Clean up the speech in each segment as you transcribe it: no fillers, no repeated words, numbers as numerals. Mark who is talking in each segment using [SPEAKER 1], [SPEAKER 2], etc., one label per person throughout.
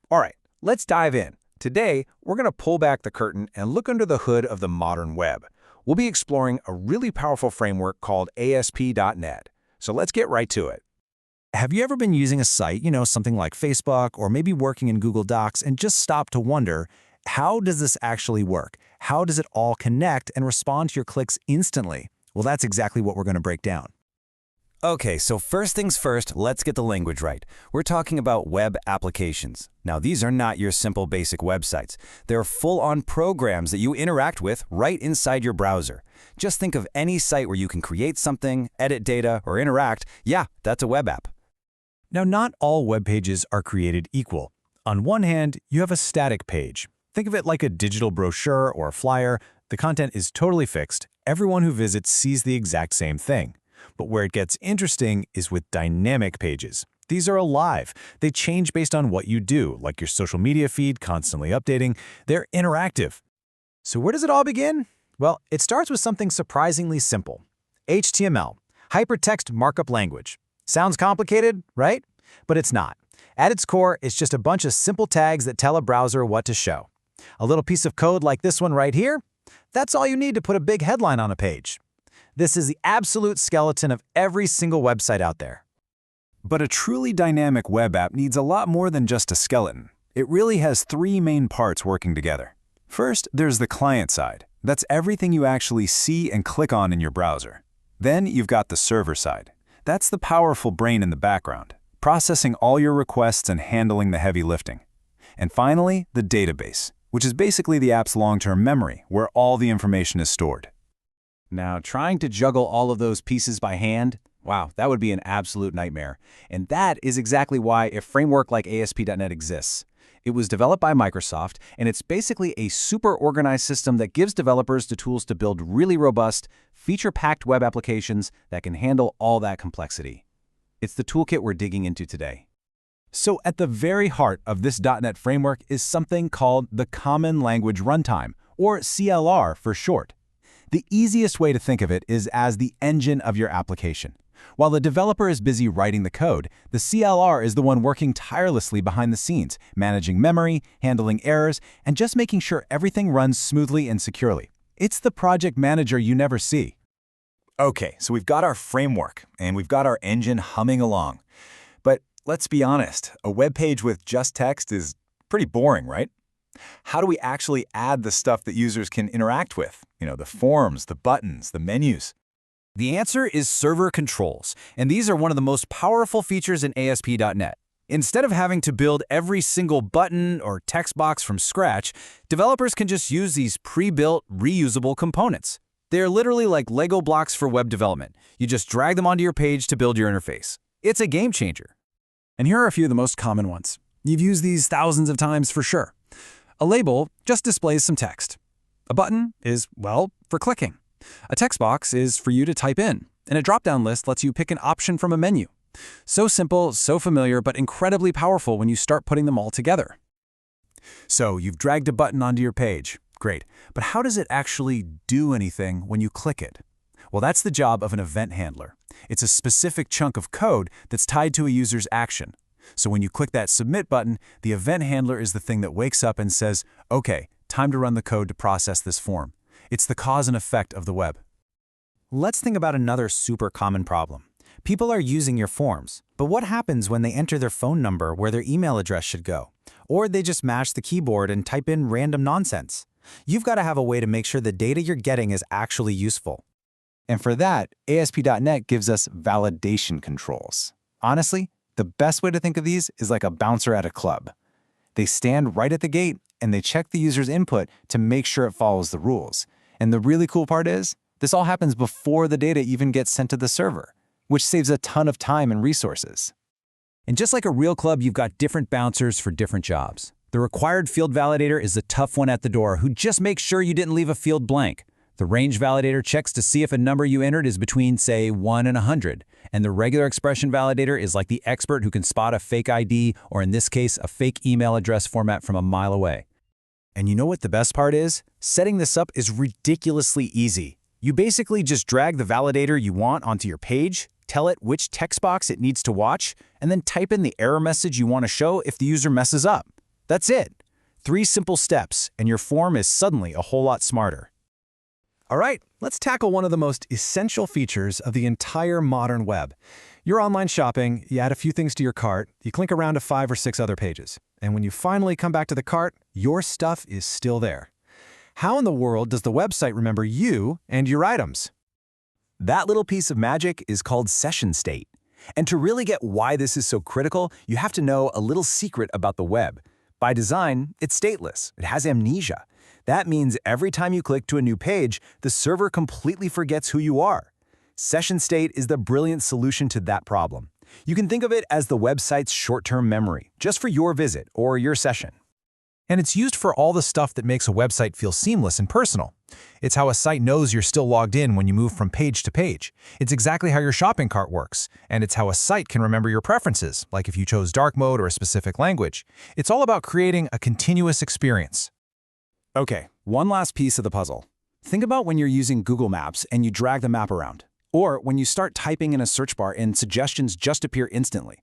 [SPEAKER 1] All right, let's dive in. Today, we're going to pull back the curtain and look under the hood of the modern web. We'll be exploring a really powerful framework called ASP.NET. So let's get right to it.
[SPEAKER 2] Have you ever been using a site, something like Facebook, or maybe working in Google Docs, and just stopped to wonder, how does this actually work? How does it all connect and respond to your clicks instantly? Well, that's exactly what we're going to break down.
[SPEAKER 3] Okay, so first things first, let's get the language right. We're talking about web applications. Now, these are not your simple basic websites. They're full-on programs that you interact with right inside your browser. Just think of any site where you can create something, edit data, or interact. Yeah, that's a web app.
[SPEAKER 2] Now, not all web pages are created equal. On one hand, you have a static page. Think of it like a digital brochure or a flyer. The content is totally fixed. Everyone who visits sees the exact same thing. But where it gets interesting is with dynamic pages. These are alive. They change based on what you do, like your social media feed constantly updating. They're interactive. So where does it all begin? Well, it starts with something surprisingly simple. HTML, Hypertext Markup Language. Sounds complicated, right? But it's not. At its core, it's just a bunch of simple tags that tell a browser what to show. A little piece of code like this one right here, that's all you need to put a big headline on a page. This is the absolute skeleton of every single website out there.
[SPEAKER 1] But a truly dynamic web app needs a lot more than just a skeleton. It really has three main parts working together. First, there's the client side. That's everything you actually see and click on in your browser. Then you've got the server side. That's the powerful brain in the background, processing all your requests and handling the heavy lifting. And finally, the database, which is basically the app's long-term memory, where all the information is stored.
[SPEAKER 3] Now, trying to juggle all of those pieces by hand, wow, that would be an absolute nightmare. And that is exactly why a framework like ASP.NET exists. It was developed by Microsoft, and it's basically a super organized system that gives developers the tools to build really robust, feature-packed web applications that can handle all that complexity. It's the toolkit we're digging into today.
[SPEAKER 2] So at the very heart of this .NET framework is something called the Common Language Runtime, or CLR for short. The easiest way to think of it is as the engine of your application. While the developer is busy writing the code, the CLR is the one working tirelessly behind the scenes, managing memory, handling errors, and just making sure everything runs smoothly and securely. It's the project manager you never see.
[SPEAKER 1] Okay, so we've got our framework, and we've got our engine humming along. But let's be honest, a web page with just text is pretty boring, right? How do we actually add the stuff that users can interact with? The forms, the buttons, the menus.
[SPEAKER 3] The answer is server controls, and these are one of the most powerful features in ASP.NET. Instead of having to build every single button or text box from scratch, developers can just use these pre-built, reusable components. They're literally like Lego blocks for web development. You just drag them onto your page to build your interface. It's a game changer.
[SPEAKER 2] And here are a few of the most common ones. You've used these thousands of times for sure. A label just displays some text. A button is, well, for clicking. A text box is for you to type in, and a drop-down list lets you pick an option from a menu. So simple, so familiar, but incredibly powerful when you start putting them all together.
[SPEAKER 1] So you've dragged a button onto your page. Great. But how does it actually do anything when you click it? Well, that's the job of an event handler. It's a specific chunk of code that's tied to a user's action. So when you click that submit button, the event handler is the thing that wakes up and says, okay, time to run the code to process this form. It's the cause and effect of the web.
[SPEAKER 2] Let's think about another super common problem. People are using your forms, but what happens when they enter their phone number where their email address should go? Or they just mash the keyboard and type in random nonsense? You've got to have a way to make sure the data you're getting is actually useful. And for that, ASP.NET gives us validation controls. Honestly, the best way to think of these is like a bouncer at a club. They stand right at the gate and they check the user's input to make sure it follows the rules. And the really cool part is, this all happens before the data even gets sent to the server, which saves a ton of time and resources.
[SPEAKER 3] And just like a real club, you've got different bouncers for different jobs. The required field validator is the tough one at the door who just makes sure you didn't leave a field blank. The range validator checks to see if a number you entered is between, say, 1 and 100. And the regular expression validator is like the expert who can spot a fake ID, or in this case, a fake email address format from a mile away.
[SPEAKER 2] And you know what the best part is? Setting this up is ridiculously easy. You basically just drag the validator you want onto your page, tell it which text box it needs to watch, and then type in the error message you want to show if the user messes up.
[SPEAKER 3] That's it. 3 simple steps, and your form is suddenly a whole lot smarter.
[SPEAKER 2] All right, let's tackle one of the most essential features of the entire modern web. You're online shopping, you add a few things to your cart, you click around to 5 or 6 other pages. And when you finally come back to the cart, your stuff is still there. How in the world does the website remember you and your items?
[SPEAKER 1] That little piece of magic is called session state. And to really get why this is so critical, you have to know a little secret about the web. By design, it's stateless. It has amnesia. That means every time you click to a new page, the server completely forgets who you are. Session state is the brilliant solution to that problem. You can think of it as the website's short-term memory, just for your visit or your session.
[SPEAKER 2] And it's used for all the stuff that makes a website feel seamless and personal. It's how a site knows you're still logged in when you move from page to page. It's exactly how your shopping cart works. And it's how a site can remember your preferences, like if you chose dark mode or a specific language. It's all about creating a continuous experience.
[SPEAKER 3] Okay, one last piece of the puzzle. Think about when you're using Google Maps and you drag the map around. Or when you start typing in a search bar and suggestions just appear instantly.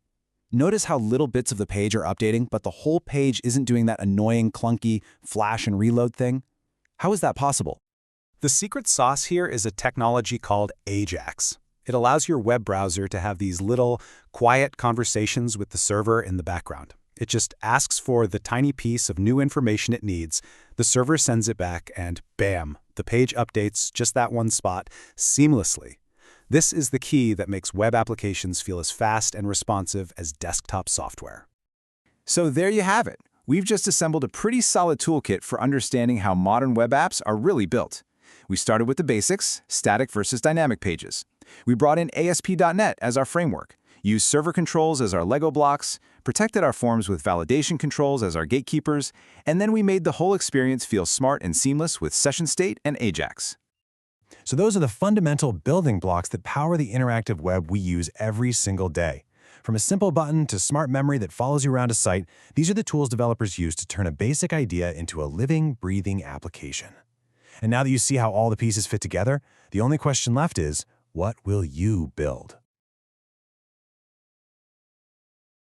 [SPEAKER 3] Notice how little bits of the page are updating, but the whole page isn't doing that annoying, clunky flash and reload thing? How is that possible?
[SPEAKER 4] The secret sauce here is a technology called Ajax. It allows your web browser to have these little, quiet conversations with the server in the background. It just asks for the tiny piece of new information it needs, the server sends it back, and bam, the page updates just that one spot seamlessly. This is the key that makes web applications feel as fast and responsive as desktop software.
[SPEAKER 1] So there you have it. We've just assembled a pretty solid toolkit for understanding how modern web apps are really built. We started with the basics, static versus dynamic pages. We brought in ASP.NET as our framework, used server controls as our Lego blocks, protected our forms with validation controls as our gatekeepers, and then we made the whole experience feel smart and seamless with Session State and Ajax.
[SPEAKER 2] So those are the fundamental building blocks that power the interactive web we use every single day. From a simple button to smart memory that follows you around a site, these are the tools developers use to turn a basic idea into a living, breathing application. And now that you see how all the pieces fit together, the only question left is, what will you build?